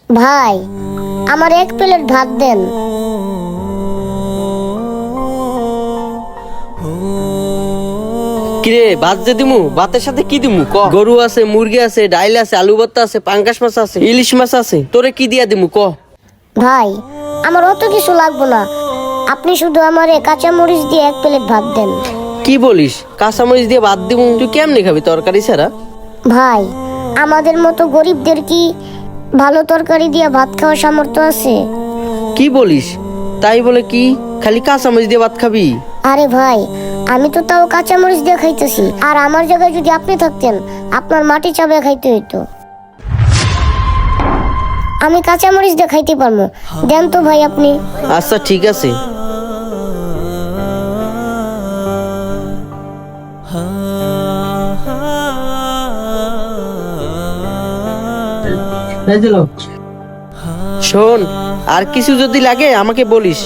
ভাই, আমার এক প্লেট ভাত দেন। কিরে ভাত যে দিমু, ভাতের সাথে কি দিমু ক? গরু আছে, মুরগি আছে, ডাইল আছে, আলু ভর্তা আছে, পাঙ্গাস মাছ আছে, ইলিশ মাছ আছে, তোরে কি দিয়া দিমু ক? ভাই, আমার অত কিছু লাগবে না, আপনি শুধু আমারে কাঁচা মরিচ দিয়ে এক প্লেট ভাত দেন। কি বলিস, কাঁচামরিচ দিয়ে ভাত দিমু? তুই কেমনে খাবি তরকারি ছাড়া? ভাই, আমাদের মতো গরিবদের কি ভালো তরকারি দিয়ে ভাত খাওয়ার সামর্থ্য আছে? কি বলিস, তাই বলে কি খালি কাঁচামরিচ দিয়ে ভাত খাবি? আরে ভাই, আমি তো তাও কাঁচা মরিচ দিয়ে খাইতেছি, আর আমার জায়গায় যদি আপনি থাকতেন, আপনার মাটি চাবে খাইতে হইতো। আমি কাঁচা মরিচ দিয়ে খাইতে পারবো, দেন তো ভাই আপনি। আচ্ছা ঠিক আছে। শোন, আর কিছু যদি লাগে আমাকে বলিস।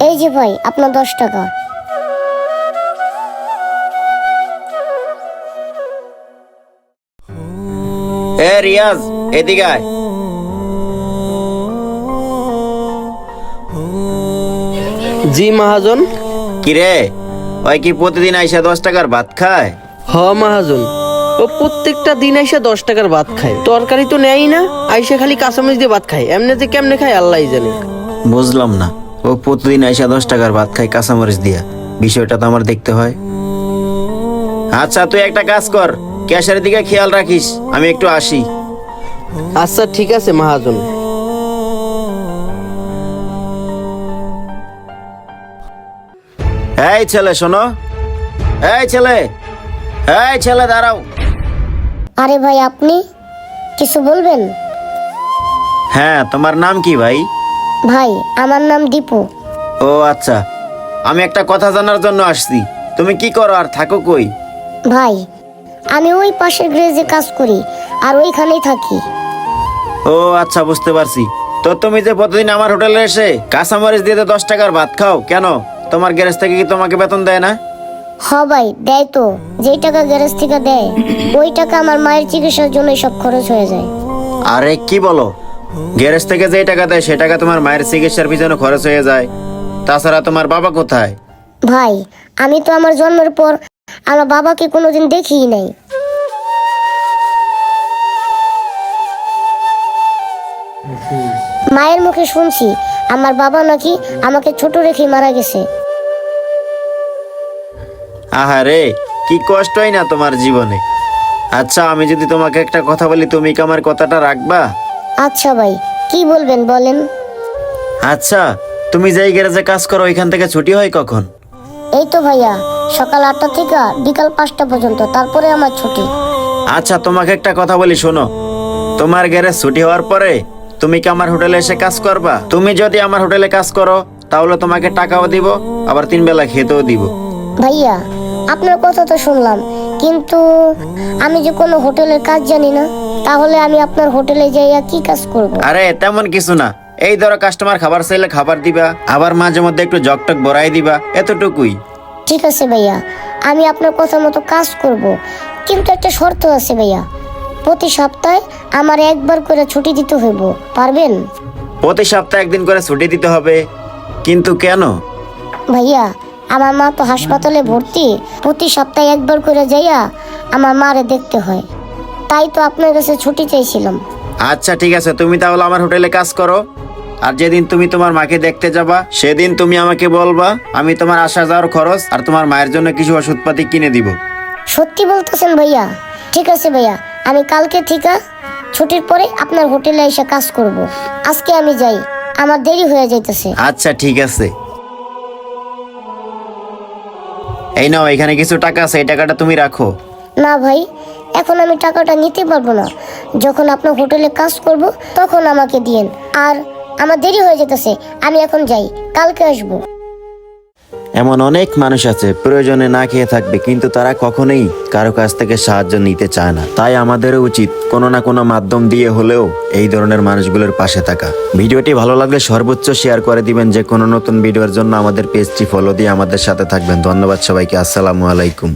এই যে ভাই, আপনার 10 টাকা। এ রিয়াজ, এদিকে আয়। জি মহাজন। কিরে, ওই কি প্রতিদিন আইসা 10 টাকার ভাত খায়? হ মহাজন, ও প্রত্যেকটা দিন আইসা 10 টাকার ভাত খায়, তরকারি তো নেয়ই না, আইসা খালি কাঁচামরিচ দিয়ে ভাত খায়। এমনিতে কেমনে খায় আল্লাহই জানে। বুঝলাম না, ও প্রতিদিন আইসা 10 টাকার ভাত খায় কাঁচামরিচ দিয়া, বিষয়টা তো আমার দেখতে হয়। আচ্ছা তুই একটা কাজ কর, ক্যাশের দিকে খেয়াল রাখিস, আমি একটু আসি। আচ্ছা ঠিক আছে মহাজন। এই ছেলে শোনো, এই ছেলে, এই ছেলে দাঁড়াও। আরে ভাই, আপনি কিছু বলবেন? হ্যাঁ, তোমার নাম কি ভাই? ভাই, আমার নাম দীপু। ও আচ্ছা, আমি একটা কথা জানার জন্য আসছি। তুমি কি করো আর থাকো কই? ভাই, আমি ওই পাশের গ্যারেজে কাজ করি, আর ওইখানেই থাকি। ও আচ্ছা, বুঝতে পারছি। তো তুমি যে প্রতিদিন আমার হোটেলে এসে কাঁচামরিচ দিয়ে 10 টাকার ভাত খাও কেন? তোমার গ্যারেজ থেকে কি তোমাকে বেতন দেয় না? হ ভাই, দেয় তো। যেই টাকা গ্যারেজ থেকে দেয়, ওই টাকা আমার মায়ের চিকিৎসার জন্য সব খরচ হয়ে যায়। আরে কি বলো, গ্যারেজ থেকে যে টাকা দেয় সে টাকা তোমার মায়ের চিকিৎসার পিছনে খরচ হয়ে যায়? তাছাড়া তোমার বাবা কোথায়? ভাই, আমি তো আমার জন্মের পর আমার বাবাকে কোনোদিন দেখিই নাই। মায়ের মুখে শুনছি আমার বাবা নাকি আমাকে ছোট রেখে মারা গেছে। আহারে, কি কষ্টই না তোমার জীবনে। আচ্ছা, আমি যদি তোমাকে একটা কথা বলি, তুমি কি আমার কথাটা রাখবা? আচ্ছা ভাই, কি বলবেন বলেন। আচ্ছা, তুমি যেই গ্যারেজে কাজ করো ওইখান থেকে ছুটি হয় কখন? এই তো ভাইয়া, সকাল 8টা থেকে বিকাল 5টা পর্যন্ত, তারপরে আমার ছুটি। আচ্ছা, তোমাকে একটা কথা বলি শোনো, তোমার গ্যারেজ ছুটি হওয়ার পরে তুমি কি আমার হোটেলে এসে কাজ করবা? তুমি যদি আমার হোটেলে কাজ করো তাহলে তোমাকে টাকাও দিব, আবার 3 বেলা খেতেও দিব। ভাইয়া, আপনার কথা তো শুনলাম, কিন্তু আমি যে কোনো হোটেলের কাজ জানি না, তাহলে আমি আপনার হোটেলে যাইয়া কি কাজ করব? আরে তেমন কিছু না, এই ধরো কাস্টমার খাবার চাইলে খাবার দিবা, আবার মাঝে মধ্যে একটু জকটক বড়াই দিবা, এতটুকুই। ঠিক আছে ভাইয়া, আমি আপনার কথা মতো কাজ করব, কিন্তু একটা শর্ত আছে ভাইয়া। প্রতি সপ্তাহে আমার একবার করে ছুটি দিতে হইব, পারবেন? প্রতি সপ্তাহে একদিন করে ছুটি দিতে হবে, কিন্তু কেন? ভাইয়া, আমার মা তো হাসপাতালে ভর্তি, প্রতি সপ্তাহে একবার করে যাইয়া আমার মারে দেখতে হয়, তাই তো আপনার কাছে ছুটি চাইছিলাম। আচ্ছা ঠিক আছে, তুমি তাহলে আমার হোটেলে কাজ করো, আর যেদিন তুমি তোমার মাকে দেখতে যাবা সেদিন তুমি আমাকে বলবা, আমি তোমার আসা যাওয়ার খরচ আর তোমার মায়ের জন্য কিছু ওষুধপাতি কিনে দিব। সত্যি বলতেছেন ভাইয়া? ঠিক আছে ভাইয়া, আমি কালকে থেকে ছুটির পরে আপনার হোটেলে এসে কাজ করব। আজকে আমি যাই, আমার দেরি হয়ে যাইতেছে। আচ্ছা ঠিক আছে। এই নাও, এখানে কিছু টাকা আছে, এই টাকাটা তুমি রাখো। না ভাই, এখন আমি টাকাটা নিতে পারবো না। যখন আপনার হোটেলে কাজ করব তখন আমাকে দিয়েন। আর আমার দেরি হয়ে যেতেছে, আমি এখন যাই, কালকে আসবো। এমন অনেক মানুষ আছে প্রয়োজনে না খেয়ে থাকবে, কিন্তু তারা কখনোই কারো কাছ থেকে সাহায্য নিতে চায় না। তাই আমাদেরও উচিত কোনো না কোনো মাধ্যম দিয়ে হলেও এই ধরনের মানুষগুলোর পাশে থাকা। ভিডিওটি ভালো লাগলে সর্বোচ্চ শেয়ার করে দিবেন। যে কোনো নতুন ভিডিওর জন্য আমাদের পেজটি ফলো দিয়ে আমাদের সাথে থাকবেন। ধন্যবাদ সবাইকে। আসসালামু আলাইকুম।